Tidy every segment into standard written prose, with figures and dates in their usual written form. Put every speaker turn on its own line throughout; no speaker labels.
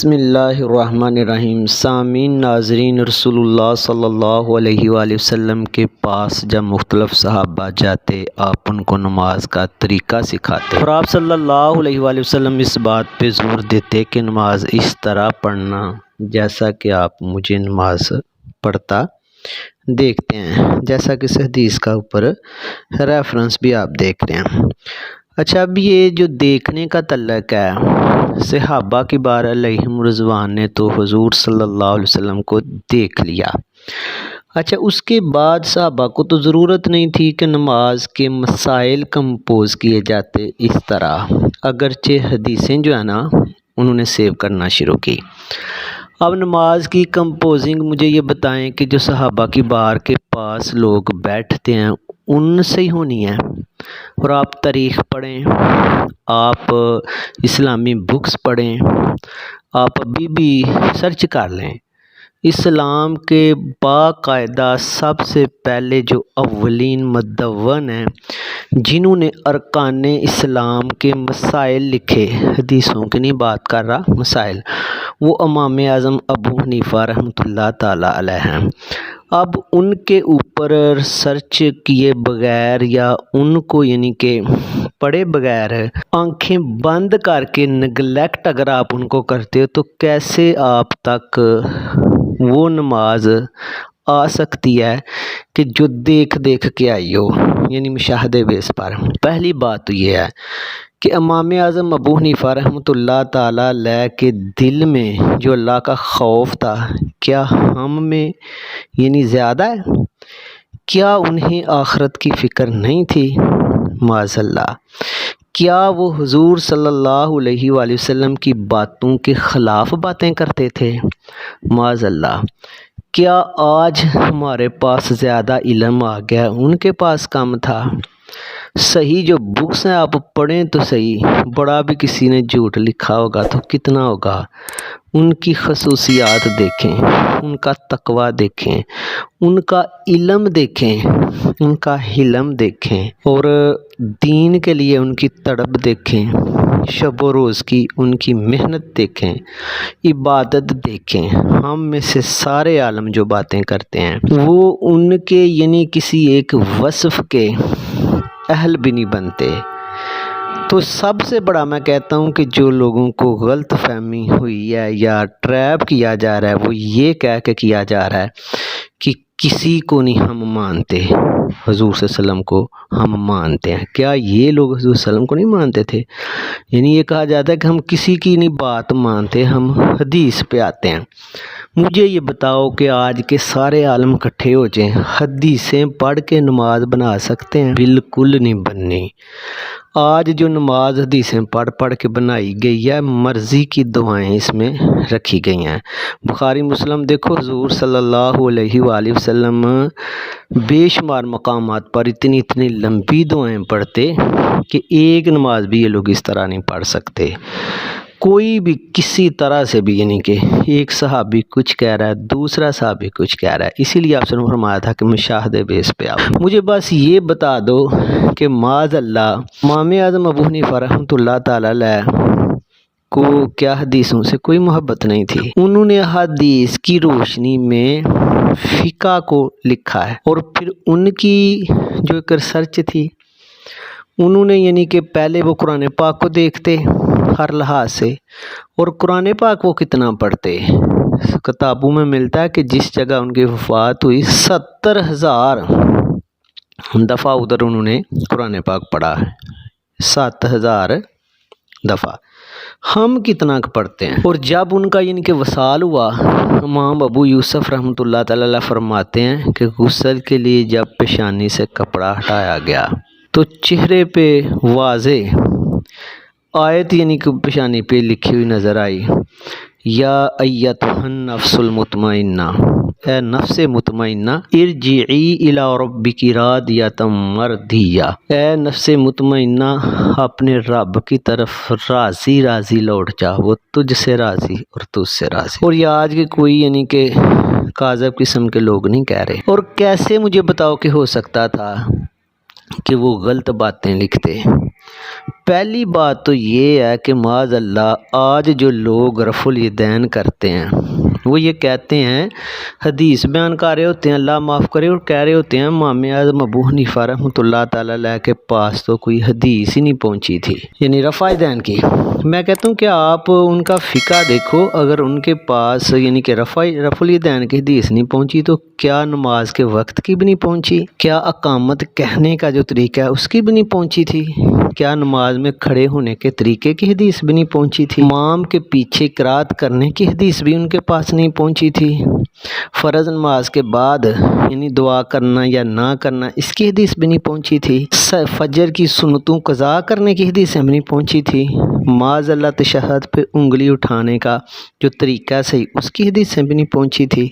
بسم اللہ الرحمن الرحیم۔ سامعین، ناظرین، رسول اللہ صلی اللہ علیہ وآلہ وسلم کے پاس جب مختلف صحابہ جاتے، آپ ان کو نماز کا طریقہ سکھاتے اور آپ صلی اللہ علیہ وآلہ وسلم اس بات پہ زور دیتے کہ نماز اس طرح پڑھنا جیسا کہ آپ مجھے نماز پڑھتا دیکھتے ہیں، جیسا کہ اس حدیث کا اوپر ریفرنس بھی آپ دیکھ رہے ہیں۔ اچھا، اب یہ جو دیکھنے کا تعلق ہے، صحابہ کی بار علیہم رضوان نے تو حضور صلی اللہ علیہ وسلم کو دیکھ لیا۔ اچھا، اس کے بعد صحابہ کو تو ضرورت نہیں تھی کہ نماز کے مسائل کمپوز کیے جاتے اس طرح، اگرچہ حدیثیں جو ہے نا انہوں نے سیو کرنا شروع کی۔ اب نماز کی کمپوزنگ مجھے یہ بتائیں کہ جو صحابہ کی بار کے پاس لوگ بیٹھتے ہیں ان سے ہی ہونی ہے، اور آپ تاریخ پڑھیں، آپ اسلامی بکس پڑھیں، آپ ابھی بھی سرچ کر لیں، اسلام کے باقاعدہ سب سے پہلے جو اولین مدون ہیں جنہوں نے ارکان اسلام کے مسائل لکھے، حدیثوں کی نہیں بات کر رہا، مسائل، وہ امام اعظم ابو حنیفہ رحمۃ اللہ تعالی علیہ ہیں۔ اب ان کے اوپر سرچ کیے بغیر یا ان کو یعنی کہ پڑھے بغیر آنکھیں بند کر کے نگلیکٹ اگر آپ ان کو کرتے ہو تو کیسے آپ تک وہ نماز آ سکتی ہے کہ جو دیکھ کے آئی ہو، یعنی مشاہدے بیس پر۔ پہلی بات تو یہ ہے کہ امام اعظم ابو حنیفہ رحمۃ اللہ تعالیٰ علیہ کے دل میں جو اللہ کا خوف تھا، کیا ہم میں یعنی زیادہ ہے؟ کیا انہیں آخرت کی فکر نہیں تھی؟ معاذ اللہ۔ کیا وہ حضور صلی اللہ علیہ وآلہ وسلم کی باتوں کے خلاف باتیں کرتے تھے؟ معاذ اللہ۔ کیا آج ہمارے پاس زیادہ علم آ گیا، ان کے پاس کم تھا؟ صحیح جو بکس ہیں آپ پڑھیں تو صحیح، بڑا بھی کسی نے جھوٹ لکھا ہوگا تو کتنا ہوگا، ان کی خصوصیات دیکھیں، ان کا تقوی دیکھیں، ان کا علم دیکھیں، ان کا حلم دیکھیں، اور دین کے لیے ان کی تڑپ دیکھیں، شب و روز کی ان کی محنت دیکھیں، عبادت دیکھیں۔ ہم میں سے سارے عالم جو باتیں کرتے ہیں وہ ان کے یعنی کسی ایک وصف کے اہل بھی نہیں بنتے۔ تو سب سے بڑا میں کہتا ہوں کہ جو لوگوں کو غلط فہمی ہوئی ہے یا ٹریپ کیا جا رہا ہے، وہ یہ کہہ کے کیا جا رہا ہے کہ کسی کو نہیں ہم مانتے، حضور صلی اللہ علیہ وسلم کو ہم مانتے ہیں۔ کیا یہ لوگ حضور صلی اللہ علیہ وسلم کو نہیں مانتے تھے؟ یعنی یہ کہا جاتا ہے کہ ہم کسی کی نہیں بات مانتے، ہم حدیث پہ آتے ہیں۔ مجھے یہ بتاؤ کہ آج کے سارے عالم اکٹھے ہو جائیں، حدیثیں پڑھ کے نماز بنا سکتے ہیں؟ بالکل نہیں بننی۔ آج جو نماز حدیثیں پڑھ کے بنائی گئی ہے، مرضی کی دعائیں اس میں رکھی گئی ہیں۔ بخاری مسلم دیکھو، حضور صلی اللہ علیہ وآلہ وسلم بے شمار مقامات پر اتنی لمبی دعائیں پڑھتے کہ ایک نماز بھی یہ لوگ اس طرح نہیں پڑھ سکتے۔ کوئی بھی کسی طرح سے بھی، یعنی کہ ایک صحابی کچھ کہہ رہا ہے، دوسرا صحابی کچھ کہہ رہا ہے، اسی لیے آپ سے فرمایا تھا کہ مشاہدے بیس پہ آپ مجھے بس یہ بتا دو کہ معاذ اللہ امام اعظم ابو حنیفہ رحمۃ اللہ تعالی علیہ کو کیا حدیثوں سے کوئی محبت نہیں تھی؟ انہوں نے حدیث کی روشنی میں فقہ کو لکھا ہے، اور پھر ان کی جو ایک ریسرچ تھی، انہوں نے یعنی کہ پہلے وہ قرآن پاک کو دیکھتے ہر لحاظ سے، اور قرآن پاک وہ کتنا پڑھتے، کتابوں میں ملتا ہے کہ جس جگہ ان کی وفات ہوئی 70,000 دفعہ ادھر انہوں نے قرآن پاک پڑھا ہے، 7,000 دفعہ۔ ہم کتنا پڑھتے ہیں؟ اور جب ان کا یعنی کہ وصال ہوا، امام ابو یوسف رحمۃ اللہ تعالی علیہ فرماتے ہیں کہ غسل کے لیے جب پیشانی سے کپڑا ہٹایا گیا تو چہرے پہ واضح آیت یعنی کہ پیشانی پہ لکھی ہوئی نظر آئی، یا ایتھا النفس المطمئنہ، اے نفس مطمئنہ، ارجعی الی ربک راضیۃ مرضیہ، اے نفس مطمئنہ اپنے رب کی طرف راضی لوٹ جا، وہ تجھ سے راضی اور تجھ سے راضی۔ اور یہ آج کے کوئی یعنی کہ کاذب قسم کے لوگ نہیں کہہ رہے۔ اور کیسے مجھے بتاؤ کہ ہو سکتا تھا کہ وہ غلط باتیں لکھتے؟ پہلی بات تو یہ ہے کہ معاذ اللہ آج جو لوگ رفع الیدین کرتے ہیں وہ یہ کہتے ہیں، حدیث بیان کر رہے ہوتے ہیں، اللہ معاف کرے، اور کہہ رہے ہوتے ہیں امام اعظم ابو حنیفہ رحمۃ اللہ تعالیٰ علیہ کے پاس تو کوئی حدیث ہی نہیں پہنچی تھی، یعنی رفع الیدین کی۔ میں کہتا ہوں کہ آپ ان کا فقہ دیکھو، اگر ان کے پاس یعنی کہ رفع الیدین کی حدیث نہیں پہنچی تو کیا نماز کے وقت کی بھی نہیں پہنچی؟ کیا اقامت کہنے کا جو طریقہ ہے اس کی بھی نہیں پہنچی تھی؟ کیا نماز میں کھڑے ہونے کے طریقے کی حدیث بھی نہیں پہنچی تھی؟ امام کے پیچھے قرات کرنے کی حدیث بھی ان کے پاس نہیں پہنچی تھی؟ فرض نماز کے بعد یعنی دعا کرنا یا نہ کرنا اس کی حدیث بھی نہیں پہنچی تھی؟ فجر کی سنتوں قضا کرنے کی حدیثیں بھی نہیں پہنچی تھی؟ معاذ اللہ تشہد پہ انگلی اٹھانے کا جو طریقہ صحیح اس کی حدیثیں بھی نہیں پہنچی تھی؟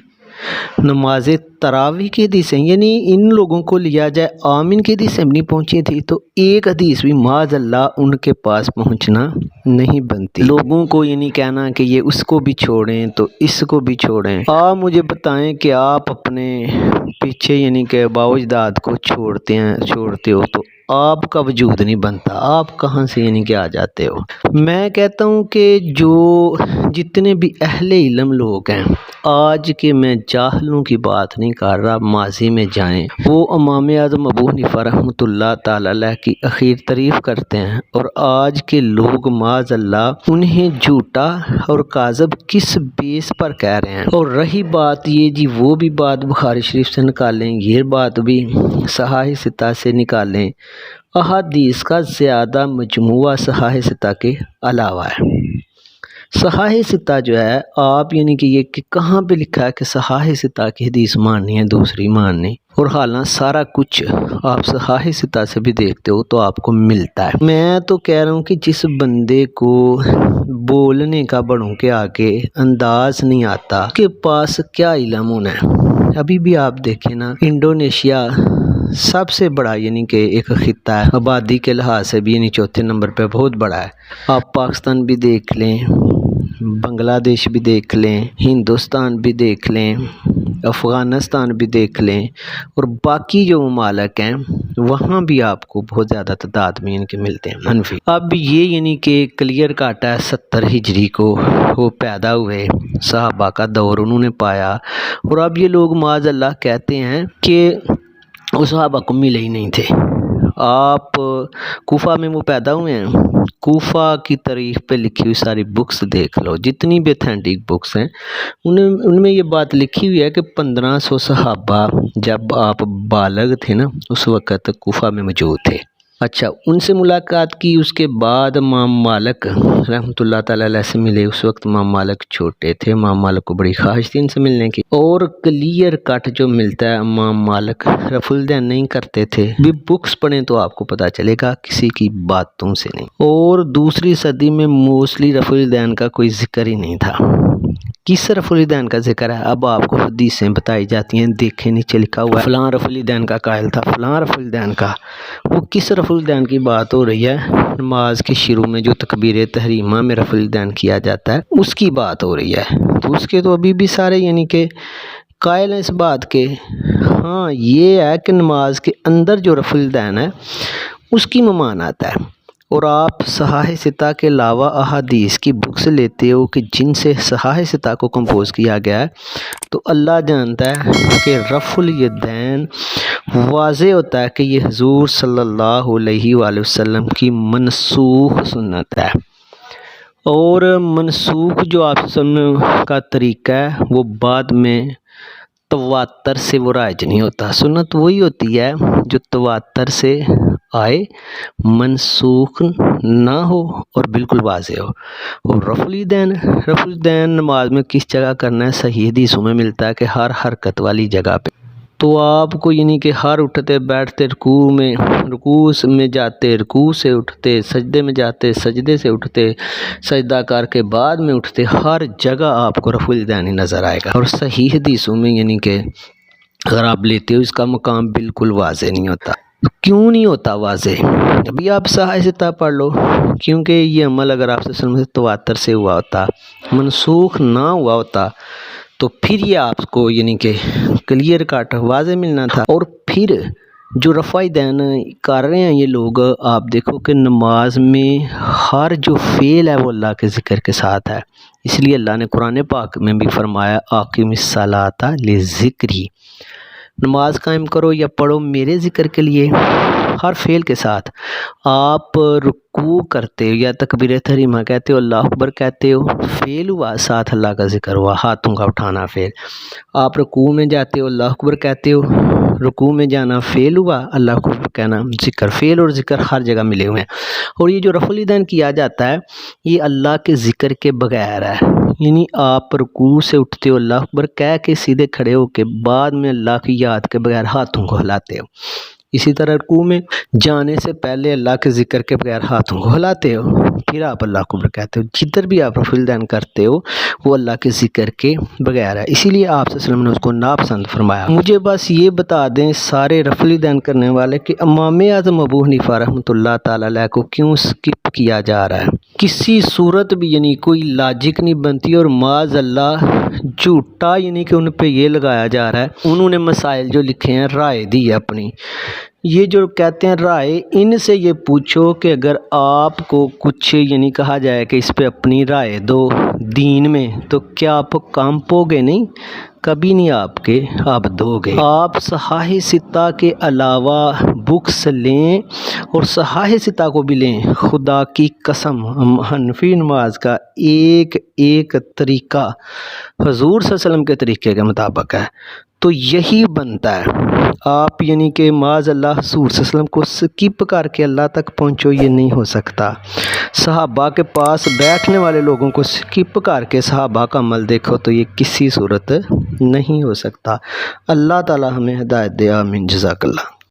نماز تراویح کی حدیثیں یعنی ان لوگوں کو لیا جائے آمین کی حدیثیں بھی نہیں پہنچی تھی، تو ایک حدیث بھی معاذ اللہ ان کے پاس پہنچنا نہیں بنتی۔ لوگوں کو یعنی کہنا کہ یہ اس کو بھی چھوڑیں تو اس کو بھی چھوڑیں۔ آپ مجھے بتائیں کہ آپ اپنے پیچھے یعنی کہ باؤ اجداد کو چھوڑتے ہو تو آپ کا وجود نہیں بنتا، آپ کہاں سے یعنی کہ آ جاتے ہو؟ میں کہتا ہوں کہ جو جتنے بھی اہل علم لوگ ہیں، آج کے میں جاہلوں کی بات نہیں کر رہا، ماضی میں جائیں، وہ امام اعظم ابو حنیفہ رحمۃ اللہ تعالی علیہ کی اخیر تعریف کرتے ہیں، اور آج کے لوگ معاذ اللہ انہیں جھوٹا اور کاذب کس بیس پر کہہ رہے ہیں۔ اور رہی بات یہ جی وہ بھی بات بخاری شریف سے نکالیں، یہ بات بھی صحاح ستہ سے نکالیں، احادیث کا زیادہ مجموعہ صحاح ستہ کے علاوہ ہے۔ صحاح ستہ جو ہے آپ یعنی کہ یہ کہ کہاں پہ لکھا ہے کہ صحاح ستہ کی حدیث ماننی ہے دوسری ماننی، اور حالانکہ سارا کچھ آپ صحاح ستہ سے بھی دیکھتے ہو تو آپ کو ملتا ہے۔ میں تو کہہ رہا ہوں کہ جس بندے کو بولنے کا بڑوں کے آگے انداز نہیں آتا اس کے پاس کیا علم ہونا ہے؟ ابھی بھی آپ دیکھیں نا، انڈونیشیا سب سے بڑا یعنی کہ ایک خطہ ہے، آبادی کے لحاظ سے بھی یعنی چوتھے نمبر پہ بہت بڑا ہے۔ آپ پاکستان بھی دیکھ لیں، بنگلہ دیش بھی دیکھ لیں، ہندوستان بھی دیکھ لیں، افغانستان بھی دیکھ لیں، اور باقی جو ممالک ہیں وہاں بھی آپ کو بہت زیادہ تعداد میں ان کے ملتے ہیں منفی۔ اب یہ یعنی کہ کلیئر کٹ ہے، 70 ہجری کو وہ پیدا ہوئے، صحابہ کا دور انہوں نے پایا، اور اب یہ لوگ معاذ اللہ کہتے ہیں کہ وہ صحابہ کو ملے ہی نہیں تھے۔ آپ کوفہ میں وہ پیدا ہوئے ہیں، کوفہ کی تاریخ پہ لکھی ہوئی ساری بکس دیکھ لو، جتنی بھی اتھینٹک بکس ہیں ان میں یہ بات لکھی ہوئی ہے کہ 1500 صحابہ جب آپ بالغ تھے نا اس وقت کوفہ میں موجود تھے۔ اچھا، ان سے ملاقات کی، اس کے بعد امام مالک رحمۃ اللہ تعالیٰ علیہ سے ملے، اس وقت امام مالک چھوٹے تھے، امام مالک کو بڑی خواہش تھی ان سے ملنے کی، اور کلیئر کٹ جو ملتا ہے امام مالک رفع الیدین نہیں کرتے تھے، بھی بکس پڑھیں تو آپ کو پتہ چلے گا، کسی کی باتوں سے نہیں۔ اور دوسری صدی میں موسٹلی رفع الیدین کا کوئی ذکر ہی نہیں تھا۔ کس رفع الیدین کا ذکر ہے؟ اب آپ کو حدیثیں بتائی جاتی ہیں، دیکھیں نیچے لکھا ہوا ہے فلاں رفع الیدین کا قائل تھا، فلاں رفع الیدین کا۔ وہ کس رفع الیدین کی بات ہو رہی ہے؟ نماز کے شروع میں جو تکبیر تحریمہ میں رفع الیدین کیا جاتا ہے اس کی بات ہو رہی ہے، تو اس کے تو ابھی بھی سارے یعنی کہ قائل ہیں اس بات کے۔ ہاں یہ ہے کہ نماز کے اندر جو رفع الیدین ہے اس کی ممانعت ہے، اور آپ صحاح ستہ کے علاوہ احادیث کی بکس لیتے ہو کہ جن سے صحاح ستہ کو کمپوز کیا گیا ہے، تو اللہ جانتا ہے کہ رفع الیدین واضح ہوتا ہے کہ یہ حضور صلی اللہ علیہ وآلہ وسلم کی منسوخ سنت ہے، اور منسوخ جو آپ سننے کا طریقہ ہے وہ بعد میں تواتر سے وہ رائج نہیں ہوتا۔ سنت وہی ہوتی ہے جو تواتر سے آئے، منسوخ نہ ہو اور بالکل واضح ہو۔ اور رفع الیدین نماز میں کس جگہ کرنا ہے؟ صحیح حدیثوں میں ملتا ہے کہ ہر حرکت والی جگہ پہ۔ تو آپ کو یعنی کہ ہر اٹھتے بیٹھتے، رکوع میں جاتے رکوع سے اٹھتے، سجدے میں جاتے سجدے سے اٹھتے، سجدہ کر کے بعد میں اٹھتے، ہر جگہ آپ کو رفع الیدین ہی نظر آئے گا۔ اور صحیح حدیثوں میں یعنی کہ اگر آپ لیتے ہو اس کا مقام بالکل واضح نہیں ہوتا۔ کیوں نہیں ہوتا واضح؟ ابھی آپ صحاح ستہ پڑھ لو، کیونکہ یہ عمل اگر آپ سے تواتر سے ہوا ہوتا، منسوخ نہ ہوا ہوتا تو پھر یہ آپ کو یعنی کہ کلیئر کٹ واضح ملنا تھا، اور پھر جو رفع دین کر رہے ہیں یہ لوگ، آپ دیکھو کہ نماز میں ہر جو فعل ہے وہ اللہ کے ذکر کے ساتھ ہے، اس لیے اللہ نے قرآن پاک میں بھی فرمایا اقیم الصلاۃ لذکری، نماز قائم کرو یا پڑھو میرے ذکر کے لیے، ہر فعل کے ساتھ۔ آپ رکوع کرتے ہو یا تکبیر تحریمہ کہتے ہو، اللہ اکبر کہتے ہو، فعل ہوا، ساتھ اللہ کا ذکر ہوا، ہاتھوں کا اٹھانا فعل۔ آپ رکوع میں جاتے ہو، اللہ اکبر کہتے ہو، رکوع میں جانا فعل ہوا، اللہ اکبر کہنا ذکر، فعل اور ذکر ہر جگہ ملے ہوئے ہیں۔ اور یہ جو رفع الیدین کیا جاتا ہے یہ اللہ کے ذکر کے بغیر ہے، یعنی آپ رکوع سے اٹھتے ہو اللہ اکبر کہہ کے سیدھے کھڑے ہو کے بعد میں اللہ کی یاد کے بغیر ہاتھوں کو ہلاتے ہو، اسی طرح رکوع میں جانے سے پہلے اللہ کے ذکر کے بغیر ہاتھوں کو ہلاتے ہو، پھر آپ اللہ اکبر کہتے ہو، جدھر بھی آپ رفع الیدین کرتے ہو وہ اللہ کے ذکر کے بغیر ہے، اسی لیے آپ صلی اللہ علیہ وسلم نے اس کو ناپسند فرمایا۔ مجھے بس یہ بتا دیں سارے رفع الیدین کرنے والے کہ امام اعظم ابو حنیفہ رحمۃ اللہ تعالی علیہ کو کیوں سکپ کیا جا رہا ہے، کسی صورت بھی یعنی کوئی لاجک نہیں بنتی، اور معاذ اللہ جھوٹا یعنی کہ ان پہ یہ لگایا جا رہا ہے، انہوں نے مسائل جو لکھے ہیں رائے دی ہے اپنی، یہ جو کہتے ہیں رائے، ان سے یہ پوچھو کہ اگر آپ کو کچھ یعنی کہا جائے کہ اس پہ اپنی رائے دو دین میں، تو کیا آپ کانپو گے؟ نہیں، کبھی نہیں آپ دو گے۔ آپ صحاح ستہ کے علاوہ بکس لیں اور صحاح ستہ کو بھی لیں، خدا کی قسم حنفی نماز کا ایک طریقہ حضور صلی اللہ علیہ وسلم کے طریقے کے مطابق ہے، تو یہی بنتا ہے۔ آپ یعنی کہ معاذ اللہ حضور صلی اللہ علیہ وسلم کو سکپ کر کے اللہ تک پہنچو، یہ نہیں ہو سکتا۔ صحابہ کے پاس بیٹھنے والے لوگوں کو سکپ کر کے صحابہ کا عمل دیکھو تو یہ کسی صورت نہیں ہو سکتا۔ اللہ تعالی ہمیں ہدایت دے، آمین، جزاک اللہ۔